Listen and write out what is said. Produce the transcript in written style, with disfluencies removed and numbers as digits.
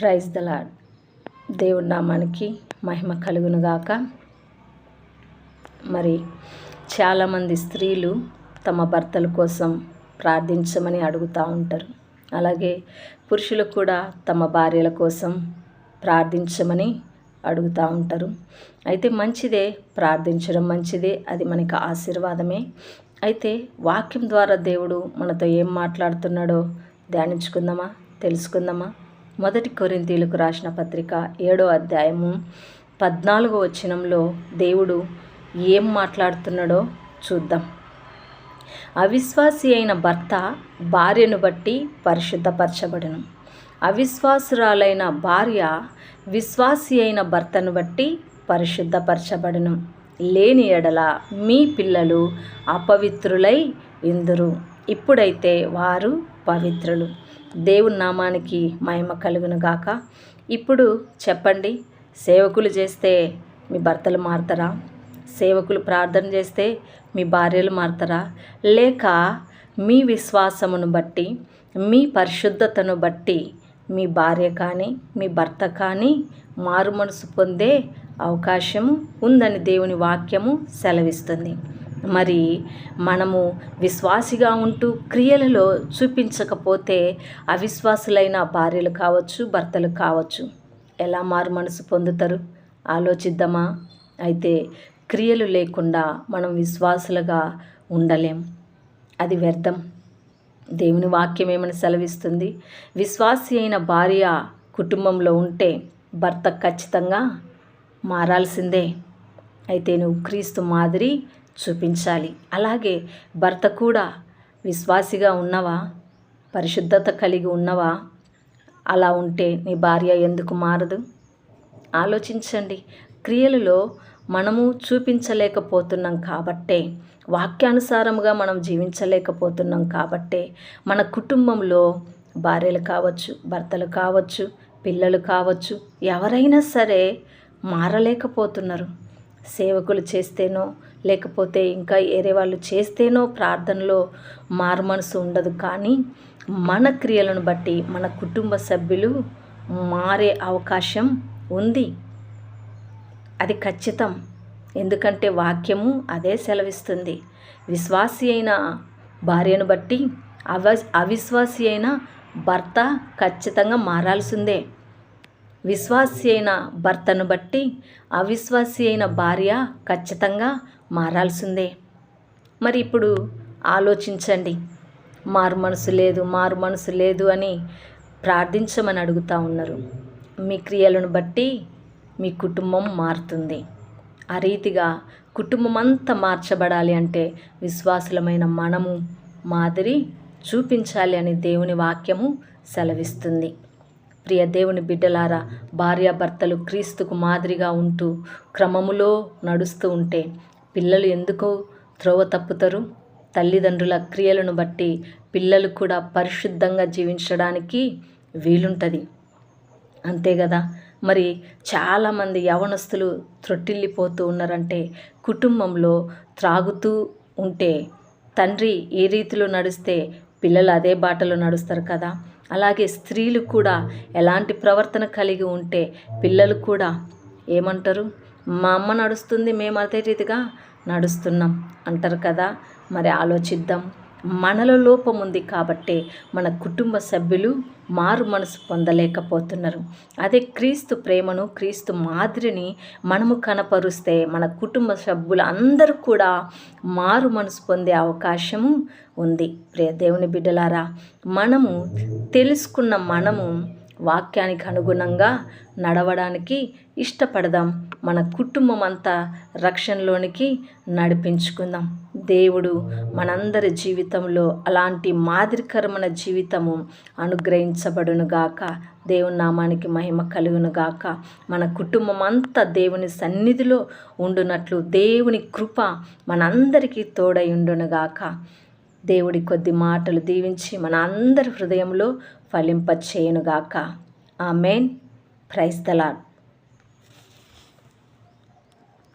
Praise the lord. దేవుడి నామానికి మహిమ కలుగునుగాక. మరి చాలామంది స్త్రీలు తమ భర్తల కోసం ప్రార్థించమని అడుగుతూ ఉంటారు. అలాగే పురుషులు కూడా తమ భార్యల కోసం ప్రార్థించమని అడుగుతూ ఉంటారు. అయితే మంచిదే, ప్రార్థించడం మంచిదే, అది మనకి ఆశీర్వాదమే. అయితే వాక్యం ద్వారా దేవుడు మనతో ఏం మాట్లాడుతున్నాడో ధ్యానించుకుందామా, తెలుసుకుందామా. 1 కొరింథీయులకు రాసిన పత్రిక 7వ అధ్యాయము 14వ వచనంలో దేవుడు ఏం మాట్లాడుతున్నాడో చూద్దాం. అవిశ్వాసి అయిన భర్త భార్యను బట్టి పరిశుద్ధపరచబడును, అవిశ్వాసురాలైన భార్య విశ్వాసి అయిన భర్తను బట్టి పరిశుద్ధపరచబడును. లేని ఎడల మీ పిల్లలు అపవిత్రులై ఇందురు, ఇప్పుడైతే వారు పవిత్రులు. దేవుని నామానికి మహిమ కలుగును గాక. ఇప్పుడు చెప్పండి, సేవకులు చేస్తే మీ భర్తలు మారతారా? సేవకులు ప్రార్థన చేస్తే మీ భార్యలు మారతారా? లేక మీ విశ్వాసమును బట్టి, మీ పరిశుద్ధతను బట్టి మీ భార్య కానీ మీ భర్త కానీ మారు మనసు పొందే అవకాశము ఉందని దేవుని వాక్యము సెలవిస్తుంది. మరి మనము విశ్వాసిగా ఉంటూ క్రియలలో చూపించకపోతే అవిశ్వాసులైన భార్యలు కావచ్చు, భర్తలు కావచ్చు, ఎలా మారు మనసు పొందుతారు? ఆలోచిద్దామా. అయితే క్రియలు లేకుండా మనం విశ్వాసులుగా ఉండలేం, అది వ్యర్థం. దేవుని వాక్యం ఏమని సెలవిస్తుంది? విశ్వాసి అయిన భార్య కుటుంబంలో ఉంటే భర్త ఖచ్చితంగా మారాల్సిందే. అయితే నువ్వు క్రీస్తు మాదిరి చూపించాలి. అలాగే భర్త కూడా విశ్వాసిగా ఉన్నవా, పరిశుద్ధత కలిగి ఉన్నవా? అలా ఉంటే నీ భార్య ఎందుకు మారదు? ఆలోచించండి. క్రియలలో మనము చూపించలేకపోతున్నాం కాబట్టే, వాక్యానుసారముగా మనం జీవించలేకపోతున్నాం కాబట్టే మన కుటుంబంలో భార్యలు కావచ్చు, భర్తలు కావచ్చు, పిల్లలు కావచ్చు, ఎవరైనా సరే మారలేకపోతున్నారు. సేవకులు చేస్తేనో లేకపోతే ఇంకా వేరే వాళ్ళు చేస్తేనో ప్రార్థనలో మారు మనసు ఉండదు. కానీ మన క్రియలను బట్టి మన కుటుంబ సభ్యులు మారే అవకాశం ఉంది, అది ఖచ్చితం. ఎందుకంటే వాక్యము అదే సెలవిస్తుంది. విశ్వాసి అయిన భార్యను బట్టి అవిశ్వాసి అయిన భర్త ఖచ్చితంగా మారాల్సిందే. విశ్వాసి అయిన భర్తను బట్టి అవిశ్వాసి అయిన భార్య ఖచ్చితంగా మారాల్సిందే. మరి ఇప్పుడు ఆలోచించండి. మారు మనసు లేదు అని ప్రార్థించమని అడుగుతూ ఉన్నారు. మీ క్రియలను బట్టి మీ కుటుంబం మారుతుంది. ఆ రీతిగా కుటుంబం అంతా మార్చబడాలి అంటే విశ్వాసులమైన మనము మాదిరి చూపించాలి అని దేవుని వాక్యము సెలవిస్తుంది. ప్రియ దేవుని బిడ్డలారా, భార్యాభర్తలు క్రీస్తుకు మాదిరిగా ఉంటూ క్రమములో నడుస్తూ ఉంటే పిల్లలు ఎందుకు త్రోవ తప్పుతారు? తల్లిదండ్రుల క్రియలను బట్టి పిల్లలు కూడా పరిశుద్ధంగా జీవించడానికి వీలుంటుంది, అంతే కదా. మరి చాలామంది యవనస్తులు త్రొట్టిల్లిపోతూ ఉన్నారంటే కుటుంబంలో త్రాగుతూ ఉంటే తండ్రి ఏ రీతిలో నడిస్తే పిల్లలు అదే బాటలో నడుస్తారు కదా. అలాగే స్త్రీలు కూడా ఎలాంటి ప్రవర్తన కలిగి ఉంటే పిల్లలు కూడా ఏమంటారు? మా అమ్మ నడుస్తుంది, మేము అదే రీతిగా నడుస్తున్నాం అంటారు కదా. మరి ఆలోచిద్దాం. మనలో లోపం ఉంది కాబట్టే మన కుటుంబ సభ్యులు మారు మనసు పొందలేకపోతున్నారు. అదే క్రీస్తు ప్రేమను, క్రీస్తు మాదిరిని మనము కనపరుస్తే మన కుటుంబ సభ్యులు అందరూ కూడా మారు మనసు పొందే అవకాశము ఉంది. ప్రియ దేవుని బిడ్డలారా, మనము తెలుసుకున్న మనము వాక్యానికి అనుగుణంగా నడవడానికి ఇష్టపడదాం. మన కుటుంబం అంతా రక్షణలోనికి నడిపించుకుందాం. దేవుడు మనందరి జీవితంలో అలాంటి మాదిరికరమైన జీవితము అనుగ్రహించబడునుగాక. దేవుని నామానికి మహిమ కలుగునుగాక. మన కుటుంబం అంతా దేవుని సన్నిధిలో ఉండునట్లు దేవుని కృప మనందరికీ తోడై ఉండునుగాక. దేవుడి కొద్ది మాటలు దీవించి మన అందరి హృదయంలో ఫలింపచేయునుగాక. ఆమేన్. Praise the lord.